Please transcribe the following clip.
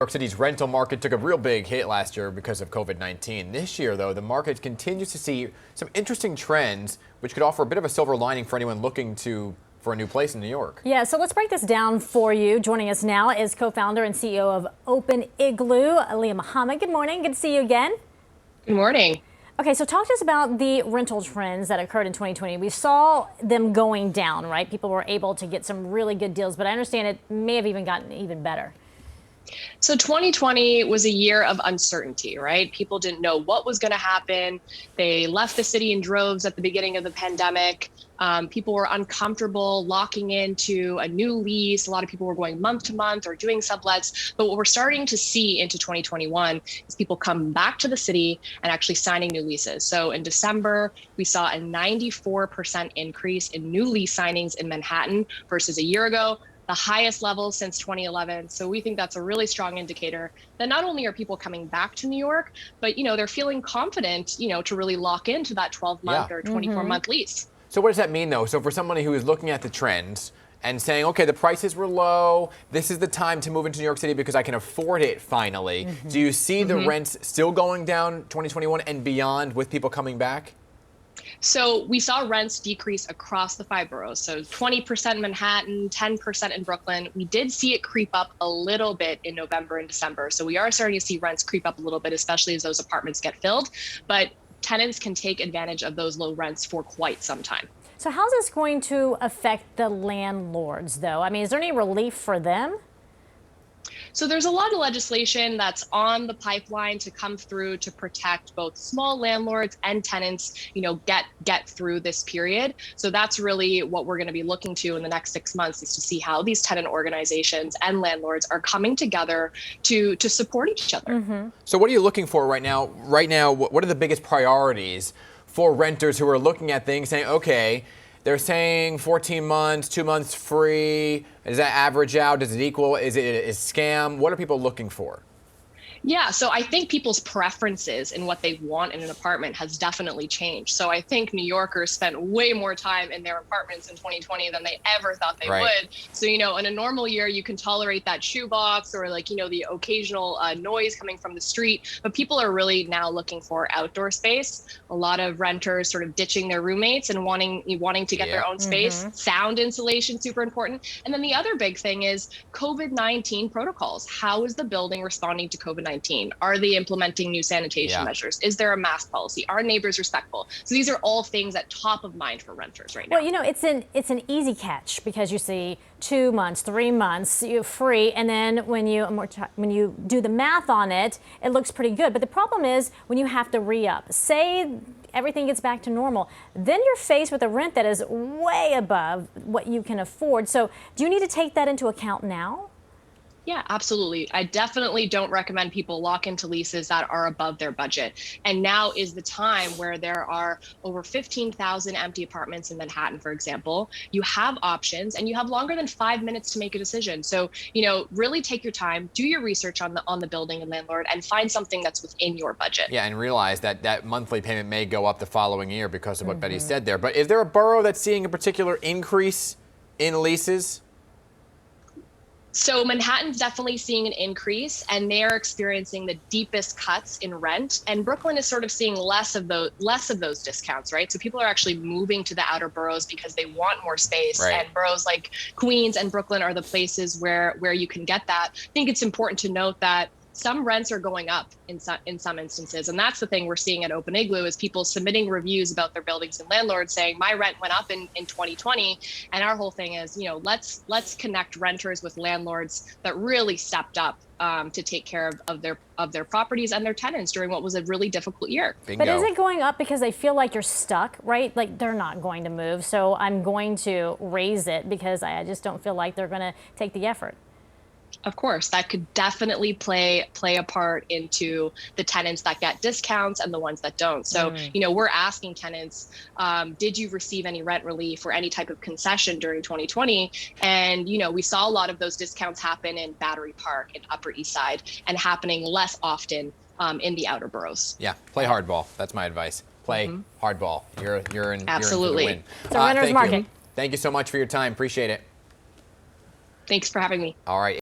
York City's rental market took a real big hit last year because of COVID-19. This year, though, the market continues to see some interesting trends, which could offer a bit of a silver lining for anyone looking for a new place in New York. Yeah, so let's break this down for you. Joining us now is co-founder and CEO of Open Igloo, Allia Mohamed. Good morning. Good to see you again. Good morning. Okay, so talk to us about the rental trends that occurred in 2020. We saw them going down, right? People were able to get some really good deals, but I understand it may have even gotten even better. So 2020 was a year of uncertainty, right? People didn't know what was going to happen. They left the city in droves at the beginning of the pandemic. People were uncomfortable locking into a new lease. A lot of people were going month to month or doing sublets. But what we're starting to see into 2021 is people come back to the city and actually signing new leases. So in December, we saw a 94% increase in new lease signings in Manhattan versus a year ago, the highest level since 2011. So we think that's a really strong indicator that not only are people coming back to New York, but they're feeling confident, to really lock into that 12-month or 24-month lease. So what does that mean, though? So for somebody who is looking at the trends and saying, okay, the prices were low, this is the time to move into New York City because I can afford it finally. Do you see the rents still going down 2021 and beyond with people coming back? So we saw rents decrease across the 5 boroughs. So 20% in Manhattan, 10% in Brooklyn. We did see it creep up a little bit in November and December. So we are starting to see rents creep up a little bit, especially as those apartments get filled. But tenants can take advantage of those low rents for quite some time. So how's this going to affect the landlords, though? I mean, is there any relief for them? So there's a lot of legislation that's on the pipeline to come through to protect both small landlords and tenants, get through this period. So that's really what we're going to be looking to in the next 6 months, is to see how these tenant organizations and landlords are coming together to support each other. So what are you looking for right now? Right now, what are the biggest priorities for renters who are looking at things saying, okay, they're saying 14 months, 2 months free. Does that average out? Does it equal? Is it a scam? What are people looking for? Yeah, so I think people's preferences in what they want in an apartment has definitely changed. So I think New Yorkers spent way more time in their apartments in 2020 than they ever thought they would. So, in a normal year, you can tolerate that shoebox or the occasional noise coming from the street. But people are really now looking for outdoor space. A lot of renters sort of ditching their roommates and wanting to get their own space. Sound insulation, super important. And then the other big thing is COVID-19 protocols. How is the building responding to COVID-19? Are they implementing new sanitation measures? Is there a mask policy? Are neighbors respectful? So these are all things that top of mind for renters right now. Well, it's an easy catch because you see 2 months, 3 months, you're free, and then when you do the math on it, it looks pretty good. But the problem is when you have to re-up. Say everything gets back to normal, then you're faced with a rent that is way above what you can afford. So do you need to take that into account now? Yeah, absolutely. I definitely don't recommend people lock into leases that are above their budget. And now is the time where there are over 15,000 empty apartments in Manhattan, for example. You have options and you have longer than 5 minutes to make a decision. So, really take your time, do your research on the building and landlord, and find something that's within your budget. Yeah, and realize that monthly payment may go up the following year because of what Betty said there. But is there a borough that's seeing a particular increase in leases? So Manhattan's definitely seeing an increase, and they are experiencing the deepest cuts in rent. And Brooklyn is sort of seeing less of those discounts, right? So people are actually moving to the outer boroughs because they want more space. And boroughs like Queens and Brooklyn are the places where you can get that. I think it's important to note that some rents are going up in some instances. And that's the thing we're seeing at Open Igloo, is people submitting reviews about their buildings and landlords saying, my rent went up in 2020. And our whole thing is, let's connect renters with landlords that really stepped up to take care of their properties and their tenants during what was a really difficult year. Bingo. But is it going up because they feel like you're stuck, right? Like they're not going to move, so I'm going to raise it because I just don't feel like they're going to take the effort? Of course, that could definitely play a part into the tenants that get discounts and the ones that don't. So, we're asking tenants, did you receive any rent relief or any type of concession during 2020? And, we saw a lot of those discounts happen in Battery Park and Upper East Side and happening less often in the outer boroughs. Yeah, play hardball. That's my advice. Play hardball. You're in Absolutely. You're in for the win. It's a renter's market. Thank you so much for your time. Appreciate it. Thanks for having me. All right.